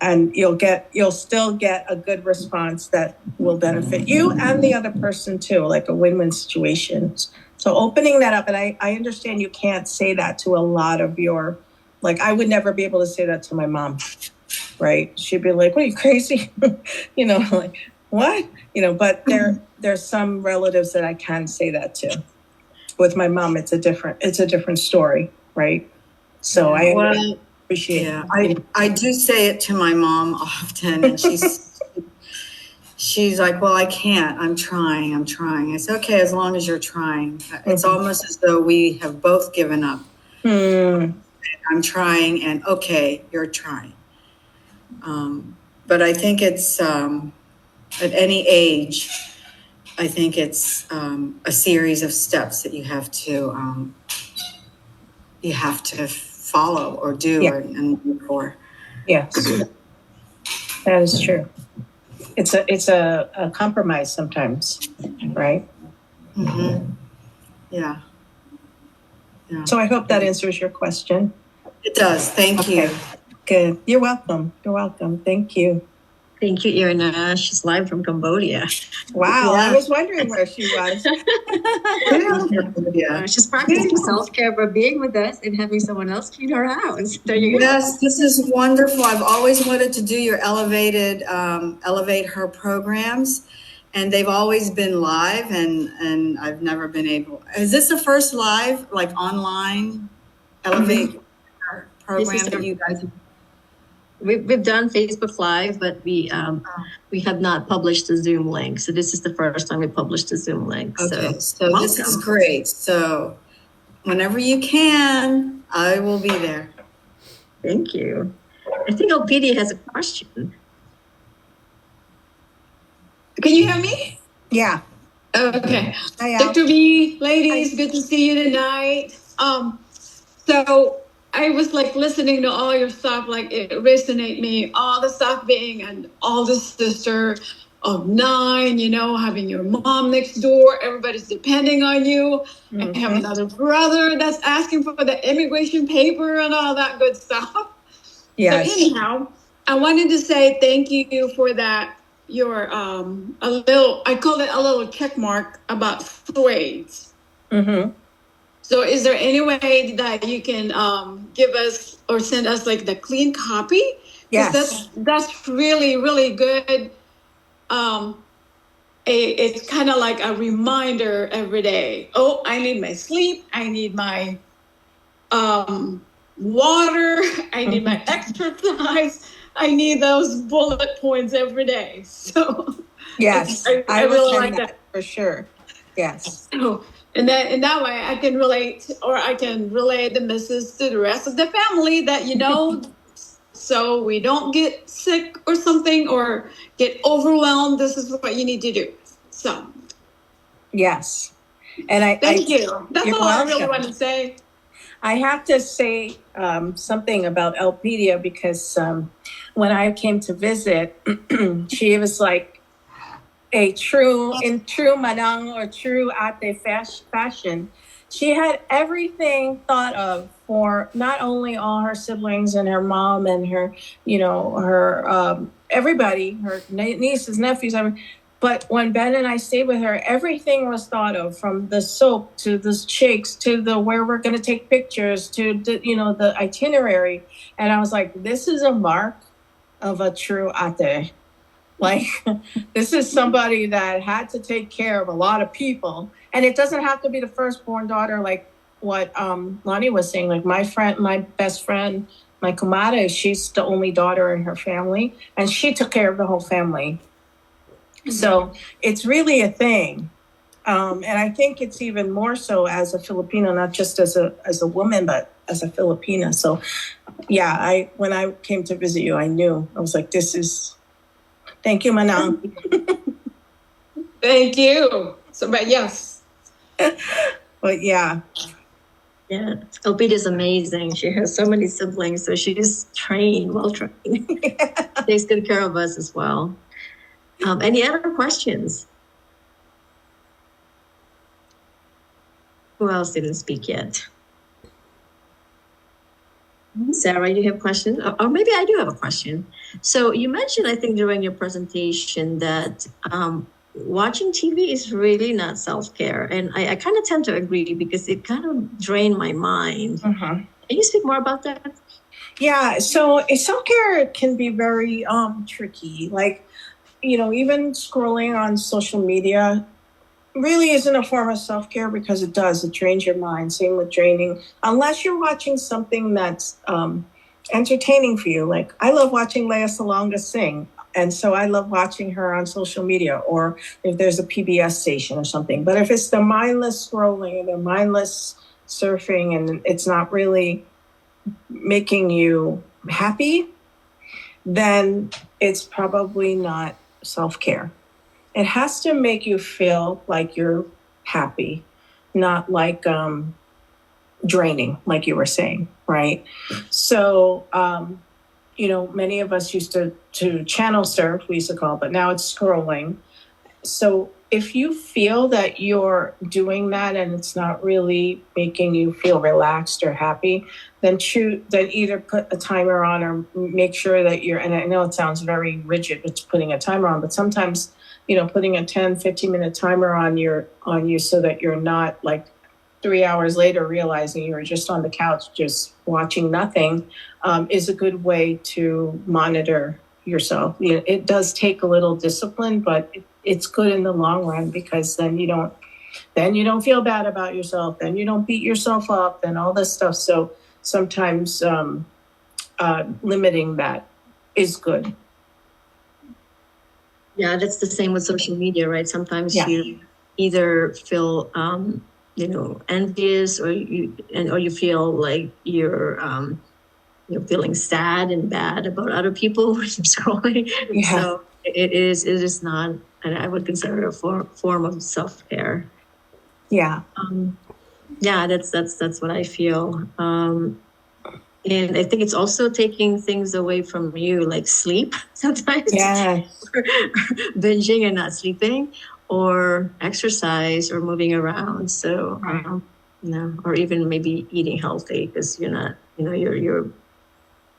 And you'll still get a good response that will benefit you and the other person too, like a win-win situation. So opening that up, and I understand you can't say that to a lot of your, like, I would never be able to say that to my mom, right? She'd be like, what, are you crazy? Like, what? But there's some relatives that I can say that to. With my mom, it's a different story, right? So I appreciate it. I do say it to my mom often, and she's like, well, I can't. I'm trying. I say, okay, as long as you're trying. It's almost as though we have both given up. I'm trying, and okay, you're trying. But I think it's at any age, I think it's a series of steps that you have to follow or do and look for. Yes, that is true. It's a compromise sometimes, right? Yeah. So I hope that answers your question. It does. Thank you. Good. You're welcome. Thank you. Thank you, Irina. She's live from Cambodia. Wow, I was wondering where she was. She's practicing self-care by being with us and having someone else clean her house. There you go. Yes, this is wonderful. I've always wanted to do your Elevate Her programs, and they've always been live, and I've never been able. Is this the first live, like online Elevate Her program that you guys have? We've done Facebook Live, but we have not published the Zoom link. So this is the first time we published the Zoom link. Okay, so this is great. So whenever you can, I will be there. Thank you. I think Elpidia has a question. Can you hear me? Yeah. Okay. Hi, Dr. B, ladies, good to see you tonight. So I was like listening to all your stuff, like it resonated me, all the stuff being an older sister of 9, having your mom next door, everybody's depending on you. I have another brother that's asking for the immigration paper and all that good stuff. Yes. So anyhow, I wanted to say thank you for that. Your I call it a little check mark about suades. So is there any way that you can give us or send us like the clean copy? Yes. That's really, really good. It's kind of like a reminder every day. Oh, I need my sleep. I need my water. I need my exercise. I need those bullet points every day. So yes, I really like that for sure. Yes. So, and that way I can relate, or I can relay the message to the rest of the family that, so we don't get sick or something or get overwhelmed. This is what you need to do. So. Yes. And Thank you. That's all I really want to say. I have to say something about Elpidia because when I came to visit, she was like, in true Manang or true Ate fashion, She had everything thought of for not only all her siblings and her mom and her, her everybody, her nieces, nephews, but when Ben and I stayed with her, everything was thought of, from the soap to the shakes to the where we're going to take pictures to the itinerary. And I was like, this is a mark of a true ate. Like, this is somebody that had to take care of a lot of people. And it doesn't have to be the firstborn daughter, like what Lonnie was saying. Like my best friend, my comadre, she's the only daughter in her family, and she took care of the whole family. Mm-hmm. So it's really a thing. And I think it's even more so as a Filipino, not just as a woman, but as a Filipina. So yeah, when I came to visit you, I knew. I was like, this is... Thank you, Manang. Thank you. So, but yes. But yeah. Yeah, Elpida is amazing. She has so many siblings, so she's well trained. Yeah. Takes good care of us as well. Any other questions? Who else didn't speak yet? Sarah, you have questions? Or maybe I do have a question. So you mentioned, I think, during your presentation that watching TV is really not self-care. And I kind of tend to agree, because it kind of drained my mind. Mm-hmm. Can you speak more about that? Yeah, so self-care can be very tricky. Like, even scrolling on social media really isn't a form of self-care, because it drains your mind. Same with draining, unless you're watching something that's entertaining for you. Like, I love watching Lea Salonga sing, and so I love watching her on social media, or if there's a PBS station or something. But if it's the mindless scrolling and the mindless surfing, and it's not really making you happy, then it's probably not self-care. It has to make you feel like you're happy, not like draining, like you were saying, right? So, many of us used to channel surf, we used to call it, but now it's scrolling. So if you feel that you're doing that and it's not really making you feel relaxed or happy, then either put a timer on, or make sure that and I know it sounds very rigid with putting a timer on, but sometimes putting a 10, 15-minute timer on you so that you're not like 3 hours later realizing you were just on the couch just watching nothing is a good way to monitor yourself. It does take a little discipline, but it's good in the long run, because then you don't feel bad about yourself, then you don't beat yourself up and all this stuff. So sometimes limiting that is good. Yeah, that's the same with social media, right? Sometimes you either feel, envious, or you feel like you're feeling sad and bad about other people when you're scrolling. Yeah. So it is not, and I would consider it a form of self-care. Yeah. That's what I feel. And I think it's also taking things away from you, like sleep sometimes. Yeah. Binging and not sleeping, or exercise, or moving around. So, or even maybe eating healthy, because you're not, you're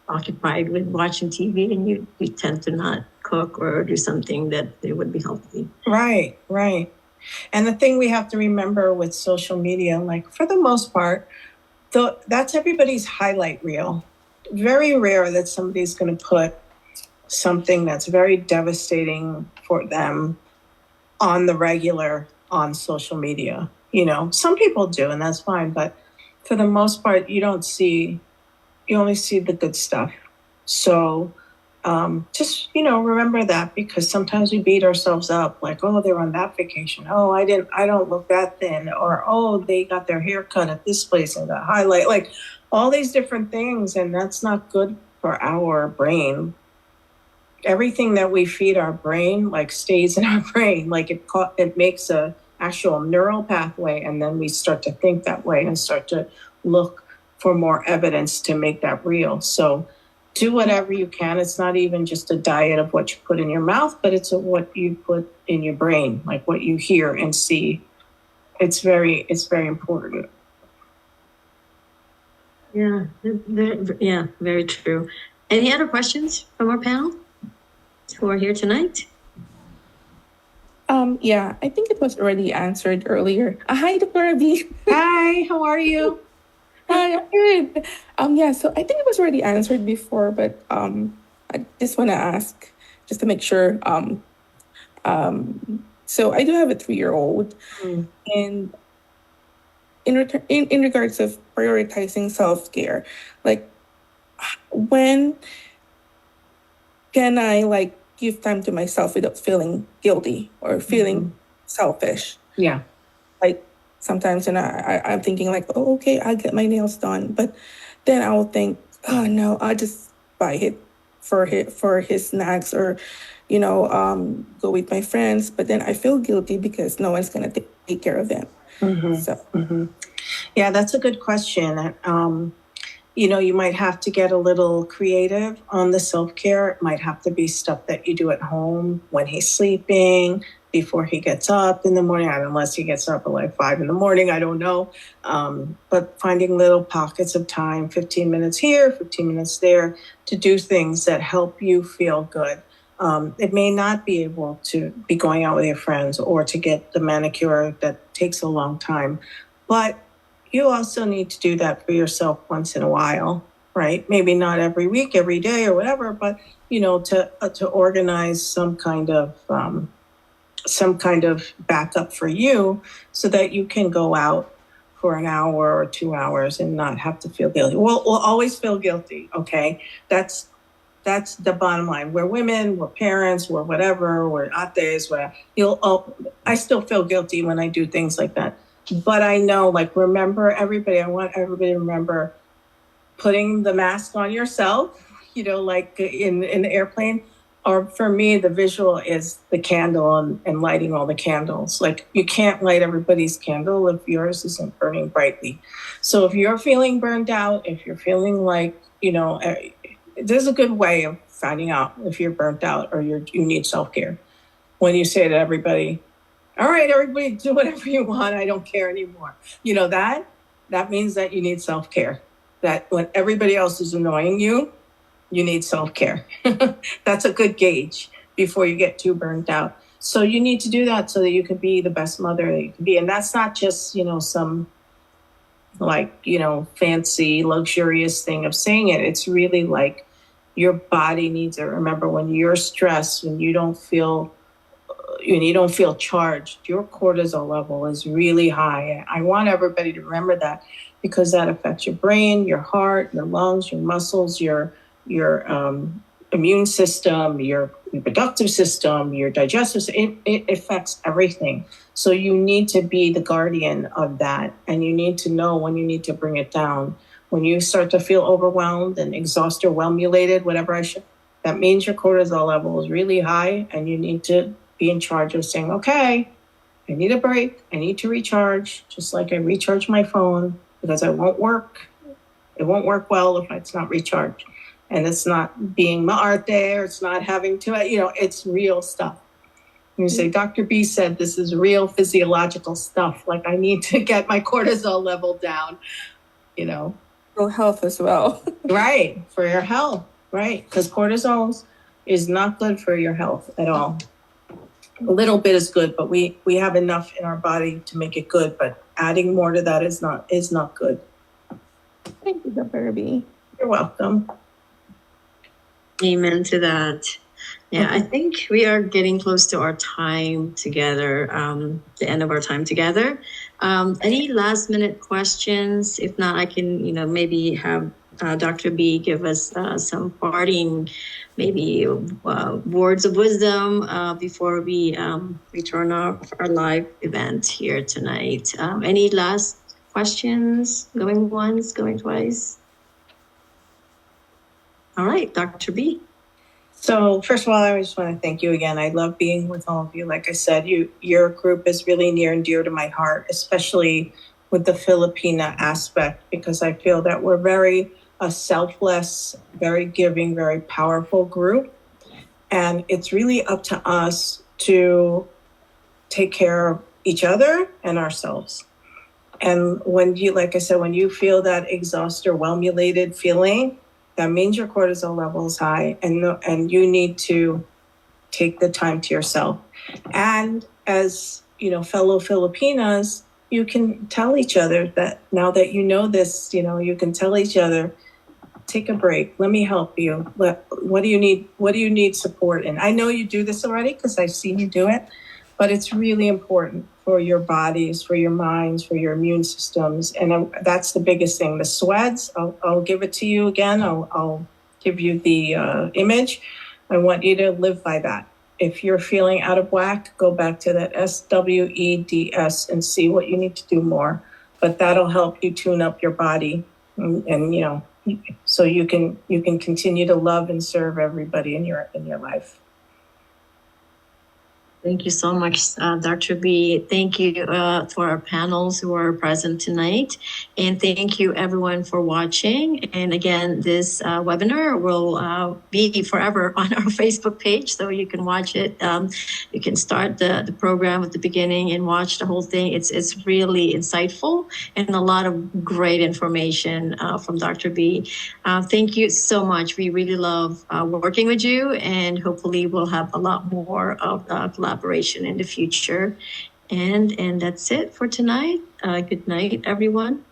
occupied with watching TV, and you tend to not cook or do something that it would be healthy. Right. And the thing we have to remember with social media, like, for the most part, that's everybody's highlight reel. Very rare that somebody's going to put something that's very devastating for them on the regular on social media. Some people do, and that's fine. But for the most part, you only see the good stuff. So just, remember that, because sometimes we beat ourselves up, like, oh, they were on that vacation. Oh, I don't look that thin. Or, oh, they got their hair cut at this place and got highlight, like all these different things. And that's not good for our brain. Everything that we feed our brain, like, stays in our brain. Like, it makes a actual neural pathway. And then we start to think that way and start to look for more evidence to make that real. So do whatever you can. It's not even just a diet of what you put in your mouth, but it's what you put in your brain, like what you hear and see. It's very important. Yeah, yeah, very true. Any other questions from our panel who are here tonight? Yeah, I think it was already answered earlier. Hi, Dr. B. Hi, how are you? Hi, I'm good. Yeah, so I think it was already answered before, but I just want to ask just to make sure. So I do have a 3-year-old, and in regards of prioritizing self-care, like when can I like give time to myself without feeling guilty or feeling selfish? Yeah. Like sometimes, and I'm thinking like, oh, okay, I'll get my nails done, but then I will think, oh no, I'll just buy it for his snacks, or go with my friends. But then I feel guilty because no one's gonna take care of them. So Yeah, that's a good question. You might have to get a little creative on the self-care. It might have to be stuff that you do at home when he's sleeping, before he gets up in the morning, unless he gets up at like 5 in the morning, I don't know. But finding little pockets of time, 15 minutes here, 15 minutes there, to do things that help you feel good. It may not be able to be going out with your friends or to get the manicure that takes a long time, but you also need to do that for yourself once in a while, right? Maybe not every week, every day, or whatever, but to organize some kind of backup for you, so that you can go out for an hour or 2 hours and not have to feel guilty. We'll always feel guilty, okay? That's the bottom line. We're women, we're parents, we're whatever, we're ates, I still feel guilty when I do things like that. But I know, like, I want everybody to remember putting the mask on yourself, like in the airplane. Or for me, the visual is the candle and lighting all the candles. Like, you can't light everybody's candle if yours isn't burning brightly. So if you're feeling burned out, if you're feeling like, there's a good way of finding out if you're burnt out or you need self-care. When you say to everybody, all right, everybody do whatever you want, I don't care anymore. That means that you need self-care. That when everybody else is annoying you, you need self-care. That's a good gauge before you get too burnt out. So you need to do that so that you can be the best mother that you can be. And that's not just, some fancy, luxurious thing of saying it. It's really like your body needs it. Remember, when you're stressed, when you don't feel charged, your cortisol level is really high. I want everybody to remember that, because that affects your brain, your heart, your lungs, your muscles, your immune system, your reproductive system, your digestive system. It affects everything. So you need to be the guardian of that, and you need to know when you need to bring it down. When you start to feel overwhelmed and exhausted or well-mulated, that means your cortisol level is really high, and you need to be in charge of saying, okay, I need a break. I need to recharge, just like I recharge my phone, because it won't work well if it's not recharged. And it's not being ma'arte, or it's not having to, it's real stuff. You say, Dr. B said this is real physiological stuff. Like, I need to get my cortisol level down, For health as well. Right, for your health, right? Because cortisol is not good for your health at all. A little bit is good, but we have enough in our body to make it good. But adding more to that is not good. Thank you, Dr. B. You're welcome. Amen to that. Yeah, I think we are getting close to our time together, the end of our time together. Any last minute questions? If not, I can, maybe have Dr. B give us some parting, maybe words of wisdom before we return our live event here tonight. Any last questions? Going once, going twice? All right, Dr. B. So first of all, I just want to thank you again. I love being with all of you. Like I said, your group is really near and dear to my heart, especially with the Filipina aspect, because I feel that we're very selfless, very giving, very powerful group. And it's really up to us to take care of each other and ourselves. And when you, like I said, when you feel that exhausted or well-mulated feeling, that means your cortisol level is high, and you need to take the time to yourself. And as fellow Filipinas, you can tell each other that now that you know this, you can tell each other, take a break. Let me help you. What do you need? What do you need support in? I know you do this already because I've seen you do it, but it's really important for your bodies, for your minds, for your immune systems. And that's the biggest thing. The sweats, I'll give it to you again. I'll give you the image. I want you to live by that. If you're feeling out of whack, go back to that SWEDS and see what you need to do more. But that'll help you tune up your body, and so you can continue to love and serve everybody in your life. Thank you so much, Dr. B. Thank you for our panels who are present tonight. And thank you everyone for watching. And again, this webinar will be forever on our Facebook page, so you can watch it. You can start the program at the beginning and watch the whole thing. It's really insightful and a lot of great information from Dr. B. Thank you so much. We really love working with you, and hopefully we'll have a lot more of collaboration in the future. And that's it for tonight. Good night, everyone.